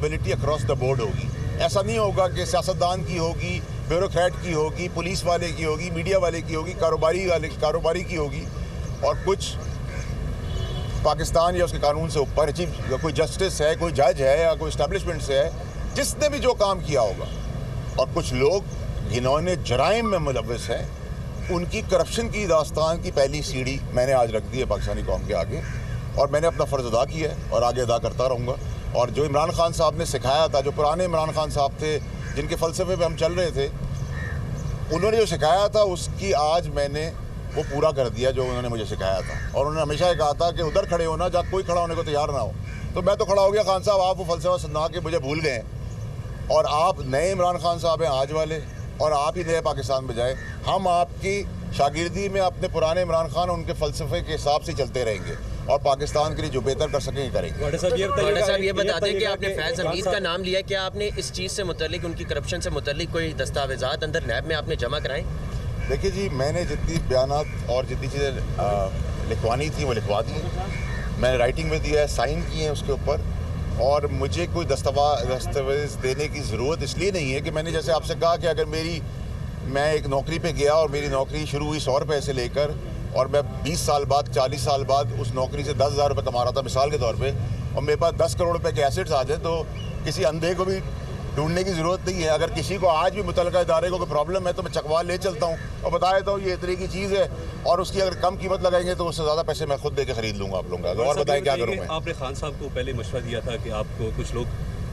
Accountability across the board होगी। ऐसा नहीं होगा कि सियासतदान की होगी, ब्यूरोक्रेट की होगी, पुलिस वाले की होगी, मीडिया वाले की होगी, कारोबारी की होगी, और कुछ पाकिस्तान या उसके कानून से ऊपर चीफ कोई जस्टिस है, कोई जज है या कोई इस्टेब्लिशमेंट से है जिसने भी जो काम किया होगा। और कुछ लोग जिन्होंने जराइम में मुलव्वस हैं, उनकी करप्शन की दास्तान की पहली सीढ़ी मैंने आज रख दी है पाकिस्तानी कौम के आगे, और मैंने अपना फ़र्ज़ अदा किया है और आगे अदा करता रहूँगा। और जो इमरान खान साहब ने सिखाया था, जो पुराने इमरान खान साहब थे जिनके फ़लसफ़े पे हम चल रहे थे, उन्होंने जो सिखाया था उसकी आज मैंने वो पूरा कर दिया जो उन्होंने मुझे सिखाया था। और उन्होंने हमेशा ये कहा था कि उधर खड़े होना जहाँ कोई खड़ा होने को तैयार ना हो। तो मैं तो खड़ा हो गया। खान साहब, आप वो फ़लसफ़ा सुना के मुझे भूल गए, और आप नए इमरान खान साहब हैं आज वाले, और आप ही नए पाकिस्तान में जाए। हम आपकी शागिर्दी में अपने पुराने इमरान खान उनके फ़लसफ़े के हिसाब से चलते रहेंगे और पाकिस्तान के लिए जो बेहतर कर सकेंगे करेंगे। वाडा साहब ये बता दें कि आपने फैज़ हमीद का नाम लिया, क्या आपने इस चीज़ से मुतल्लिक, उनकी करप्शन से मुतल्लिक कोई दस्तावेज़ात अंदर नैब में आपने जमा कराएं? देखिए जी, मैंने जितनी बयानात और जितनी चीज़ें लिखवानी थी वो लिखवा दी। मैंने राइटिंग में दिया है, साइन किए हैं उसके ऊपर, और मुझे कोई दस्तावेज़ देने की ज़रूरत इसलिए नहीं है कि मैंने जैसे आपसे कहा कि अगर मैं एक नौकरी पे गया और मेरी नौकरी शुरू हुई 100 रुपये से लेकर, और मैं 20 साल बाद 40 साल बाद उस नौकरी से 10,000 रुपये कमा रहा था मिसाल के तौर पे, और मेरे पास 10 करोड़ रुपए के एसेट्स आ जाए, तो किसी अंधे को भी ढूंढने की ज़रूरत नहीं है। अगर किसी को आज भी मुतल्लिका इदारे को कोई प्रॉब्लम है तो मैं चकवा ले चलता हूँ और बता देता हूँ ये इतने की चीज़ है, और उसकी अगर कम कीमत लगाएंगे तो उससे ज़्यादा पैसे मैं खुद दे के खरीद लूँगा आप लोगों का। और बताएं क्या करूँ मैं। आपने खान साहब को पहले मशवरा दिया था कि आपको कुछ लोग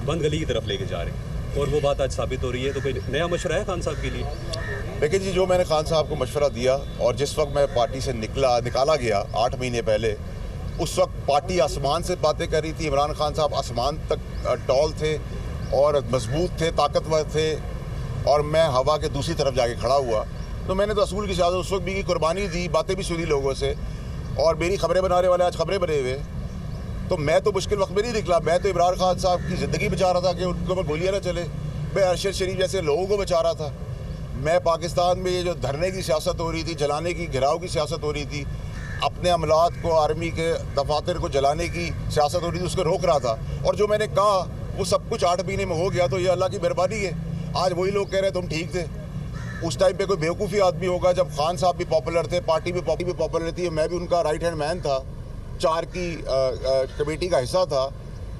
बंद गली की तरफ लेके जा रहे हैं, और वो बात आज साबित हो रही है, तो कोई नया मशवरा है खान साहब के लिए? देखिए जी, जो मैंने खान साहब को मशवरा दिया और जिस वक्त मैं पार्टी से निकाला गया 8 महीने पहले, उस वक्त पार्टी आसमान से बातें कर रही थी। इमरान खान साहब आसमान तक टॉल थे और मजबूत थे, ताकतवर थे, और मैं हवा के दूसरी तरफ जाके खड़ा हुआ। तो मैंने तो असूल की शहादत उस वक्त भी की, कुर्बानी दी, बातें भी सुनी लोगों से, और मेरी खबरें बनाने वाले आज खबरें बने हुए। तो मैं तो मुश्किल वक्त में नहीं निकला, मैं तो इमरान खान साहब की ज़िंदगी बचा रहा था कि उनके ऊपर गोलियाँ ना चले। मैं अरशद शरीफ जैसे लोगों को बचा रहा था। मैं पाकिस्तान में ये जो धरने की सियासत हो रही थी, जलाने की, घिराव की सियासत हो रही थी, अपने अमलात को, आर्मी के दफातर को जलाने की सियासत हो रही थी, उसको रोक रहा था। और जो मैंने कहा वो सब कुछ 8 महीने में हो गया, तो ये अल्लाह की मेहरबानी है। आज वही लोग कह रहे तुम ठीक थे। उस टाइम पे कोई बेवकूफ़ी आदमी होगा जब खान साहब भी पॉपुलर थे, पार्टी भी पॉपुलर थी, मैं भी उनका राइट हैंड मैन था, 4 की कमेटी का हिस्सा था,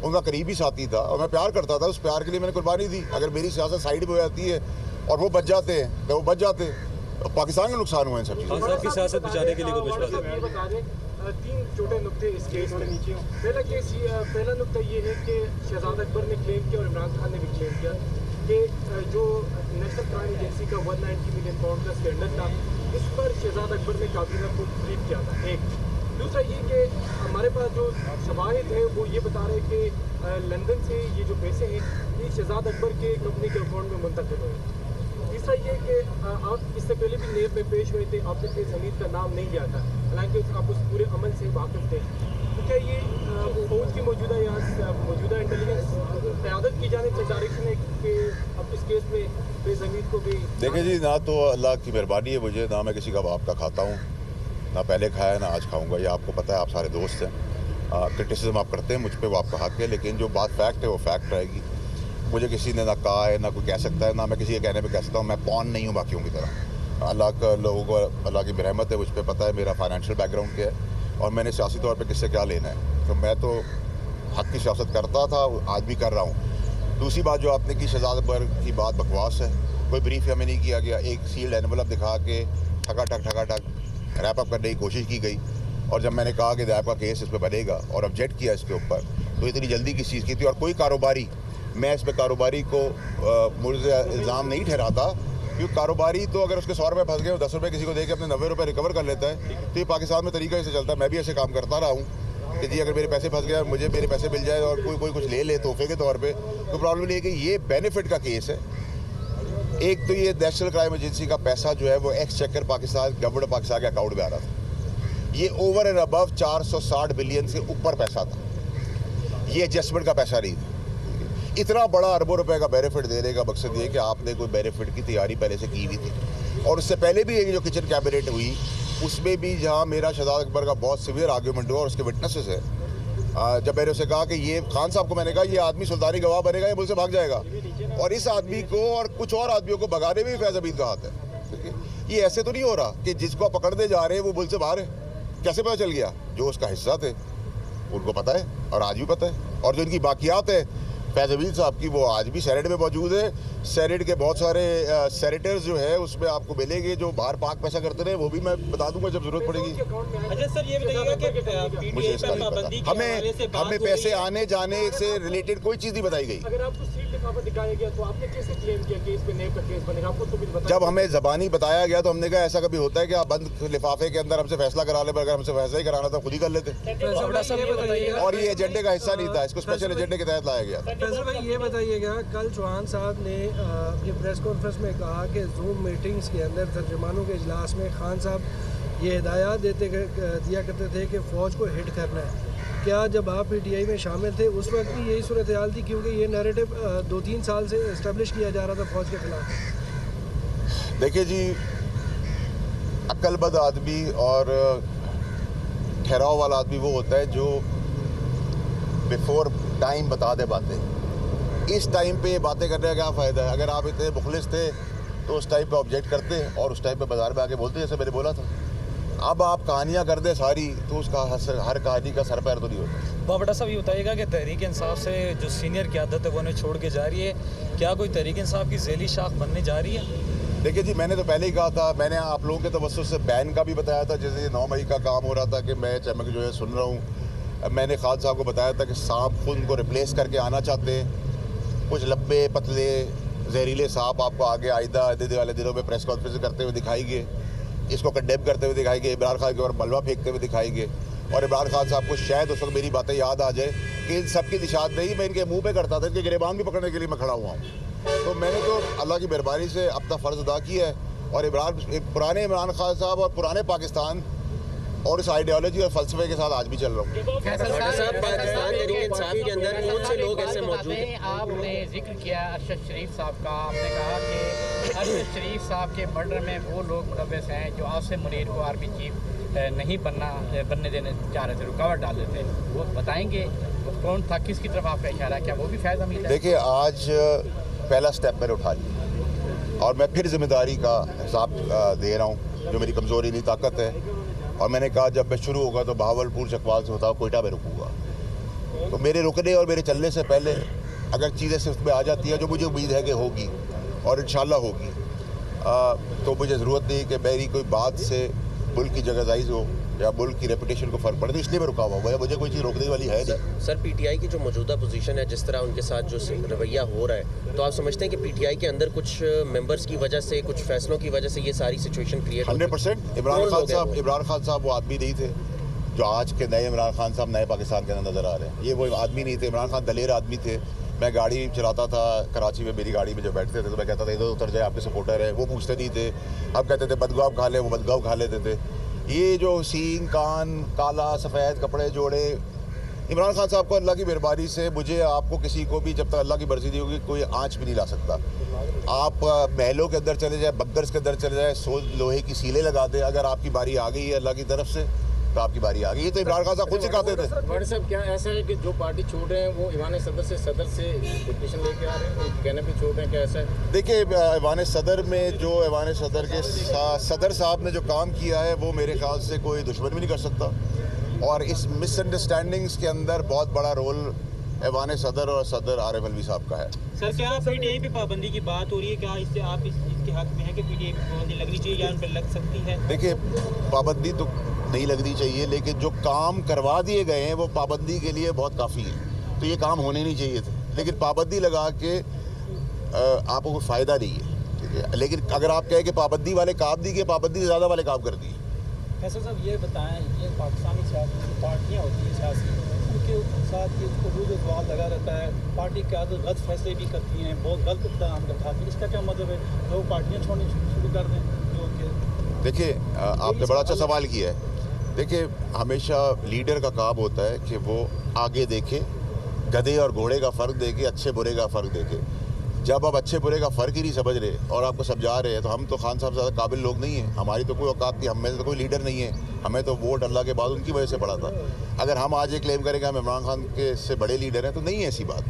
उनका करीबी साथी था, और मैं प्यार करता था। उस प्यार के लिए मैंने कुर्बानी दी। अगर मेरी सियासत साइड में हो जाती है और वो बच जाते हैं तो वो बच जाते, पाकिस्तान का नुकसान हुआ इन सब चीज़ों। साहब की सियासत बचाने के लिए कोई मशवरा दें? 3 छोटे नुक्ते इस केस में नीचे। पहला नुक्ता ये है कि शहजाद अकबर ने क्लेम किया और इमरान खान ने भी क्लेम किया कि जो नेशनल क्राइम एजेंसी का 190 मिलियन पाउंड का स्कैंडल था, इस पर शहजाद अकबर ने काबीना को ब्रीफ किया था। एक दूसरा ये कि हमारे पास जो शवाहिद है वो ये बता रहे कि लंदन से ये जो पैसे हैं ये शहजाद अकबर के कंपनी के अकाउंट में मुंतकिल हुए। तीसरा ये कि आप इससे पहले भी नेब में पेश हुए थे, आपने फैज़ हमीद का नाम नहीं लिया था, हालांकि आप उस पूरे अमल से वाकिफ थे। तो क्या ये फौज की मौजूदा इंटेलिजेंस क़यादत की जाने से डायरेक्शन है कि अब इस केस में फैज़ हमीद को भी? देखिए जी, ना तो अल्लाह की मेहरबानी है मुझे, ना मैं किसी का बाप का खाता हूँ, ना पहले खाया ना आज खाऊँगा। ये आपको पता है, आप सारे दोस्त हैं। क्रिटिसिज्म आप करते हैं मुझ पर, वो आपका हक है, लेकिन जो बात फैक्ट है वो फैक्ट रहेगी। मुझे किसी ने ना कहा है, ना कोई कह सकता है, ना मैं किसी के कहने पे कह सकता हूँ। मैं पॉन नहीं हूँ बाकियों की तरह। अल्लाह का लोगों को, अल्लाह की रहमत है, मुझ पर पता है मेरा फाइनेंशियल बैकग्राउंड क्या है और मैंने सियासी तौर पे किससे क्या लेना है। तो मैं तो हक की सियासत करता था, आज भी कर रहा हूँ। दूसरी बात जो आपने की, शहजाद अकबर की बात बकवास है, कोई ब्रीफ हमें नहीं किया गया। एक सील्ड एनवलप दिखा के ठका ठक रैप अप करने की कोशिश की गई, और जब मैंने कहा कि नैब का केस इस पर बनेगा और ऑब्जेक्ट किया इसके ऊपर, तो इतनी जल्दी किस चीज़ की थी। और कोई कारोबारी, मैं इस पर कारोबारी को मुझे इल्ज़ाम नहीं ठहराता, क्योंकि कारोबारी तो अगर उसके 100 रुपये फंस गए, 10 रुपये किसी को दे के अपने 90 रुपये रिकवर कर लेता है, तो ये पाकिस्तान में तरीका ऐसे चलता है। मैं भी ऐसे काम करता रहा हूँ कि जी अगर मेरे पैसे फंस गए, मुझे मेरे पैसे मिल जाए और कोई कुछ ले ले तोहफे के तौर पे, तो प्रॉब्लम नहीं है कि ये बेनिफिट का केस है। एक तो ये नेशनल क्राइम एजेंसी का पैसा जो है वो एक्सचेकर पाकिस्तान, गवर्नमेंट पाकिस्तान के अकाउंट में आ रहा था। ये ओवर एंड अबव 460 बिलियन से ऊपर पैसा था, ये एडजस्टमेंट का पैसा नहीं था। इतना बड़ा अरबों रुपए का बेनिफिट देने का मकसद ये कि आपने कोई बेनिफिट की तैयारी पहले से की हुई थी। और उससे पहले भी एक जो किचन कैबिनेट हुई, उसमें भी जहाँ मेरा शहजाद अकबर का बहुत सीवियर आर्ग्यूमेंट हुआ और उसके विटनेसेस है, जब मैंने उसे कहा कि ये खान साहब को मैंने कहा ये आदमी सुल्तानी गवाह बनेगा, ये मुल्क से भाग जाएगा, और इस आदमी को और कुछ और आदमियों को भगाने में भी फैज़ हमीद का हाथ है। ठीक है, ये ऐसे तो नहीं हो रहा कि जिसको आप पकड़ने जा रहे हैं वो मुल्क से बाहर है। कैसे पता चल गया? जो उसका हिस्सा थे उनको पता है, और आज भी पता है। और जो इनकी बाकियात है फैज़ हमीद साहब की, वो आज भी सेनेट में मौजूद है। सेनेट के बहुत सारे सेनेटर्स जो है उसमें आपको मिलेंगे जो बाहर पाक पैसा करते रहे, वो भी मैं बता दूंगा जब जरूरत पड़ेगी। अच्छा सर, ये बताइएगा कि मुझे पीटीआई इसका पर नहीं पाबंदी पता। के हवाले से बात हमें हो रही पैसे है। आने जाने से रिलेटेड कोई चीज़ नहीं बताई गई। अगर आपको सील लिफाफा दिखाया गया तो आपने कैसे क्लेम किया कि इस पे नेब का केस बनेगा? आपको तो भी बताया। जब हमें ज़बानी बताया गया तो हमने कहा ऐसा कभी होता है कि आप बंद लिफाफे के अंदर हमसे फैसला करा ले, अगर हमसे फैसला ही कराना था खुद ही कर लेते। और ये एजेंडे का हिस्सा नहीं था, इसको स्पेशल एजेंडे के तहत लाया गया था। फैसल भाई ये बताइएगा, कल चौहान साहब ने अपनी प्रेस कॉन्फ्रेंस में कहा कि जूम मीटिंग्स के अंदर तर्जमानों के इजलास में खान साहब ये हिदायत दिया करते थे कि फ़ौज को हिट करना है। क्या जब आप पीटीआई में शामिल थे उस वक्त भी यही सूरत हाल थी? क्योंकि ये नैरेटिव 2-3 साल से इस्टेब्लिश किया जा रहा था फ़ौज के खिलाफ। देखिए जी, अक्लमंद आदमी और ठहराव वाला आदमी वो होता है जो बिफोर टाइम बता दे बातें। इस टाइम पे ये बातें करने का क्या फ़ायदा है? अगर आप इतने मुखलिस थे तो उस टाइम पे ऑब्जेक्ट करते और उस टाइम पे बाजार में आके बोलते जैसे मैंने बोला था। अब आप कहानियाँ कर दे सारी तो उसका हर कहानी का सर पैर तो नहीं होता। बाबा साहब ये बताइएगा कि तहरीक इंसाफ से जो सीनियर क़यादत है वो उन्हें छोड़ के जा रही है, क्या कोई तहरीक इंसाफ की ज़ैली शाख बनने जा रही है? देखिए जी, मैंने तो पहले ही कहा था, मैंने आप लोगों के तवज्जुह से बैन का भी बताया था। जैसे 9 मई का काम हो रहा था कि मैं चमक जो है सुन रहा हूँ, मैंने खान साहब को बताया था कि सांप खुद को रिप्लेस करके आना चाहते हैं। कुछ लंबे पतले जहरीले सांप आपको आगे आइंदा वाले दिनों में प्रेस कॉन्फ्रेंस करते हुए दिखाएंगे, इसको कंडेम करते हुए दिखाएंगे, इमरान खान के ऊपर मलबा फेंकते हुए दिखाएंगे। और इमरान खान साहब को शायद उस वक्त मेरी बातें याद आ जाए कि इन सब की निशानदेही मैं इनके मुंह पे करता था, इनके गिरेबान भी पकड़ने के लिए मैं खड़ा हुआ हूँ। तो मैंने तो अल्लाह की मेहरबानी से अपना फ़र्ज़ अदा किया है, और पुराने इमरान खान साहब और पुराने पाकिस्तान और इस आइडियोलॉजी और फलसफे के साथ आज भी चल रहा हूँ। साहब, पाकिस्तान तहरीक इंसाफ के अंदर कौन से लोग ऐसे मौजूद हैं? आपने जिक्र किया अरशद शरीफ साहब का, आपने कहा कि अरशद शरीफ साहब के मर्डर में वो लोग मुलव्वस हैं जो आसिम मुनीर को आर्मी चीफ नहीं बनने देने चाह रहे थे, रुकावट डाल रहे थे। वो बताएंगे वो कौन था, किसकी तरफ आपका इशारा, क्या वो भी फैज़ हमीद है? देखिए, आज पहला स्टेप मैंने उठा लिया और मैं फिर जिम्मेदारी का हिसाब दे रहा हूँ, जो मेरी कमज़ोरी नहीं ताकत है। और मैंने कहा जब मैं शुरू होगा तो बहावलपुर चकवाल से होता कोयटा में रुकूंगा। तो मेरे रुकने और मेरे चलने से पहले अगर चीज़ें सिर्फ में आ जाती है, जो मुझे उम्मीद है कि होगी और इंशाल्लाह होगी, तो मुझे ज़रूरत नहीं कि मेरी कोई बात से मुल्क की जगहज़ाइज़ हो या मुल्क की रेपुटेशन को फ़र्क पड़े। तो इसलिए मैं रुका हुआ हूँ, मुझे कोई चीज़ रोकने वाली है नहीं। सर, पीटीआई की जो मौजूदा पोजीशन है, जिस तरह उनके साथ जो रवैया हो रहा है, तो आप समझते हैं कि पीटीआई के अंदर कुछ मेंबर्स की वजह से, कुछ फैसलों की वजह से ये सारी सिचुएशन क्रिएट 100%। इमरान खान साहब वो आदमी नहीं थे जो आज के नए इमरान खान साहब नए पाकिस्तान के अंदर नज़र आ रहे हैं। ये वो आदमी नहीं थे। इमरान खान दलेर आदमी थे। मैं गाड़ी चलाता था कराची में, मेरी गाड़ी में जब बैठते थे तो मैं कहता था इधर उतर जाए, आपके सपोर्टर है। वो पूछते नहीं थे। अब कहते थे बदगाव खा ले, वो बदगाव खा लेते थे। ये जो सींग कान काला सफ़ेद कपड़े जोड़े, इमरान खान साहब को अल्लाह की मेहरबानी से मुझे आपको किसी को भी जब तक अल्लाह की मर्जी नहीं होगी कोई आँच भी नहीं ला सकता। आप महलों के अंदर चले जाए, बंकर्स के अंदर चले जाए, लोहे की सीलें लगा दे, अगर आपकी बारी आ गई है अल्लाह की तरफ से तो आपकी बारी आ गई। ये तो इमरान खान साहब खुद सिखाते थे। व्हाट्सएप क्या ऐसा है कि जो पार्टी छोड़ रहे हैं वो ईवान सदर से पिटीशन लेके आ रहे हैं, उनके कहने पे छोड़ रहे हैं, क्या ऐसा है? देखिए, ईवान सदर में जो ईवान सदर के सदर साहब ने जो काम किया है वो मेरे ख्याल से कोई दुश्मन भी नहीं कर सकता। और इस मिसअंडरस्टैंडिंग्स के अंदर बहुत बड़ा रोल ईवान सदर और सदर आरिफ अलवी साहब का है। सर, क्या पीटीआई पे पाबंदी की बात हो रही है, क्या इससे आप इसके हक में है कि पीटीआई पे पाबंदी लगनी चाहिए या उन पर लग सकती है? देखिए, पाबंदी तो नहीं लगनी चाहिए, लेकिन जो काम करवा दिए गए हैं वो पाबंदी के लिए बहुत काफ़ी है। तो ये काम होने नहीं चाहिए थे, लेकिन पाबंदी लगा के आपको कोई फ़ायदा नहीं है, ठीक है। लेकिन अगर आप कहें कि पाबंदी वाले काम नहीं किए, पाबंदी से ज़्यादा वाले काम कर दिए। फैसल साहब ये बताएं, ये पाकिस्तानी सियासी पार्टियाँ होती हैं सियासी, उनके साथ ये रूज सवाल लगा रहता है, पार्टी क्या गलत फैसले भी करती हैं, बहुत गलत इक़दाम उठाती हैं, इसका क्या मतलब है? लोग पार्टियाँ छोड़नी शुरू कर दें जो उनके। देखिए, आपने बड़ा अच्छा सवाल किया है। देखिए, हमेशा लीडर का काम होता है कि वो आगे देखे, गधे और घोड़े का फ़र्क देखे, अच्छे बुरे का फ़र्क देखे। जब आप अच्छे बुरे का फ़र्क ही नहीं समझ रहे और आपको समझा रहे हैं, तो हम तो खान साहब से ज़्यादा काबिल लोग नहीं हैं। हमारी तो कोई औकात नहीं, हम में तो कोई लीडर नहीं है। हमें तो वोट अल्लाह के बाद उनकी वजह से पड़ा था। अगर हम आज ये क्लेम करें कि हम इमरान खान के से बड़े लीडर हैं, तो नहीं है ऐसी बात।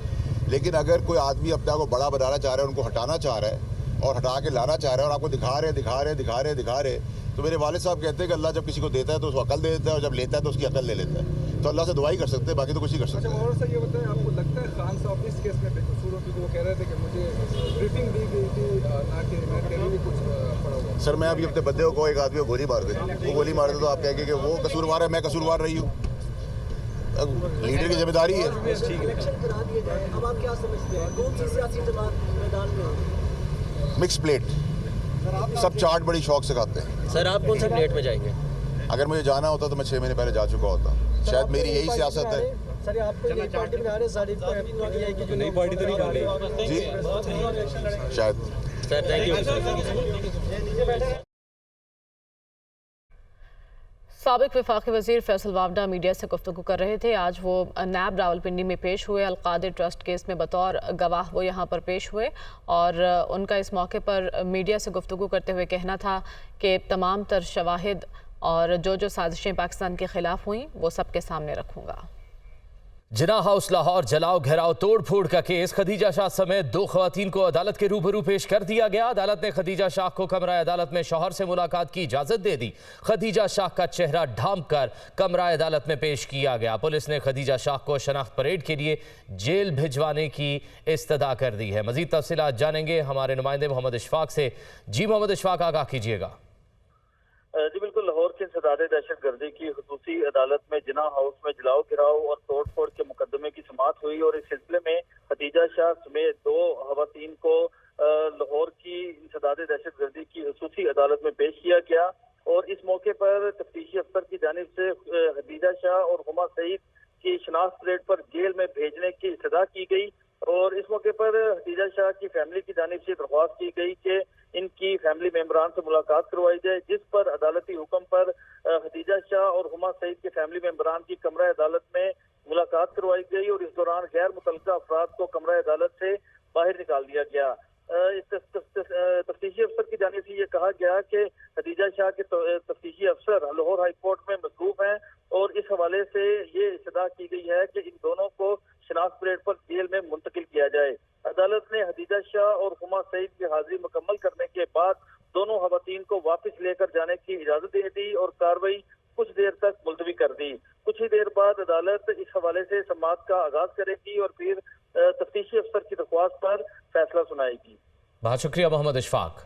लेकिन अगर कोई आदमी अपने आप को बड़ा बनाना चाह रहा है, उनको हटाना चाह रहा है और हटा के लाना चाह रहा है और आपको दिखा रहे, तो मेरे वालिद साहब कहते हैं कि अल्लाह जब किसी को देता है तो उसको अकल दे देता है और जब लेता है तो उसकी अकल ले लेता है। तो अल्लाह से दुआई कर सकते हैं, बाकी तो कुछ नहीं कर सकते। और सर ये बताएं, आपको लगता है खान साहब इस केस में बेकसूर हो? क्योंकि वो कह रहे थे कि मुझे ब्रीफिंग दी गई थी ना कि मैं कहीं भी कुछ पड़ा हुआ। सर मैं अभी अपने बंदे को एक आदमी को गोली मार दे, वो गोली मार दे तो आप कहेंगे कि वो कसूरवार है, मैं कसूरवार रही हूँ। लीडर की जिम्मेदारी है। अब आप क्या समझते हैं, कौन सी सियासी जमात मैदान में? मिक्स प्लेट, सब चाट बड़ी शौक से खाते हैं। सर आप कौन सी प्लेट में जाएंगे? अगर मुझे जाना होता तो मैं 6 महीने पहले जा चुका होता। शायद मेरी यही सियासत है। सर आपको नई पार्टी बना रहे, सारी नई पार्टी तो नहीं बन रही जी शायद। Sir thank you. साबिक वफाकी वज़ीर फैसल वावडा मीडिया से गुफ्तगू कर रहे थे। आज वो नैब रावलपिंडी में पेश हुए। अलकादिर ट्रस्ट केस में बतौर गवाह वो यहाँ पर पेश हुए और उनका इस मौके पर मीडिया से गुफ्तगू करते हुए कहना था कि तमाम तर शवाहिद और जो साजिशें पाकिस्तान के ख़िलाफ़ हुई वो सब के सामने रखूँगा। जिना हाउस लाहौर जलाओ घेराव तोड़ फोड़ का केस, खदीजा शाह समेत 2 खवातीन को अदालत के रूबरू पेश कर दिया गया। अदालत ने खदीजा शाह को कमरा अदालत में शौहर से मुलाकात की इजाजत दे दी। खदीजा शाह का चेहरा ढांप कर कमरा अदालत में पेश किया गया। पुलिस ने खदीजा शाह को शनाख्त परेड के लिए जेल भिजवाने की इस्तदा कर दी है। मजीद तफसीलात जानेंगे हमारे नुमाइंदे मोहम्मद इशफाक से। जी मोहम्मद इशफाक, आगाह कीजिएगा। जी बिल्कुल, लाहौर के इंसदादे दहशतगर्दी की खुसूसी अदालत में जिना हाउस में जलाओ गिराव और तोड़ फोड़ के मुकदमे की समाअत हुई और इस सिलसिले में खदीजा शाह समेत 2 खवातीन को लाहौर की इंसदादे दहशतगर्दी की खुसूसी अदालत में पेश किया गया और इस मौके पर तफ्तीशी अफसर की जानिब से खदीजा शाह और हुमा सईद की शनाख्त परेड पर जेल में भेजने की इस्तदा की गई और इस मौके पर खदीजा शाह की फैमिली की जानिब से दरख्वास्त की गई कि इनकी फैमिली मेंबरान से मुलाकात करवाई जाए, जिस पर अदालती हुक्म पर खदीजा शाह और हुमा सईद के फैमिली मेंबरान की कमरा अदालत में मुलाकात करवाई गई और इस दौरान गैर मुतल्लिका अफराद को कमरा अदालत से बाहर निकाल दिया गया। तफ्तीशी अफसर की जानिब से ये कहा गया कि खदीजा शाह के तफ्तीशी अफसर लाहौर हाई कोर्ट में मसरूफ हैं और इस हवाले से ये इस्तदा की गई है कि इन दोनों को शनाख्त परेड पर जेल में मुंतकिल किया जाए। अदालत ने खदीजा शाह और हुमा सईद की हाजिरी मुकम्मल करने के बाद दोनों खवातीन को वापस लेकर जाने की इजाजत दे दी और कार्रवाई कुछ देर तक मुलतवी कर दी। कुछ ही देर बाद अदालत इस हवाले से समाअत का आगाज करेगी और फिर तफ्तीशी अफसर की दरख्वास्त पर फैसला सुनाएगी। बहुत शुक्रिया मोहम्मद इशफाक।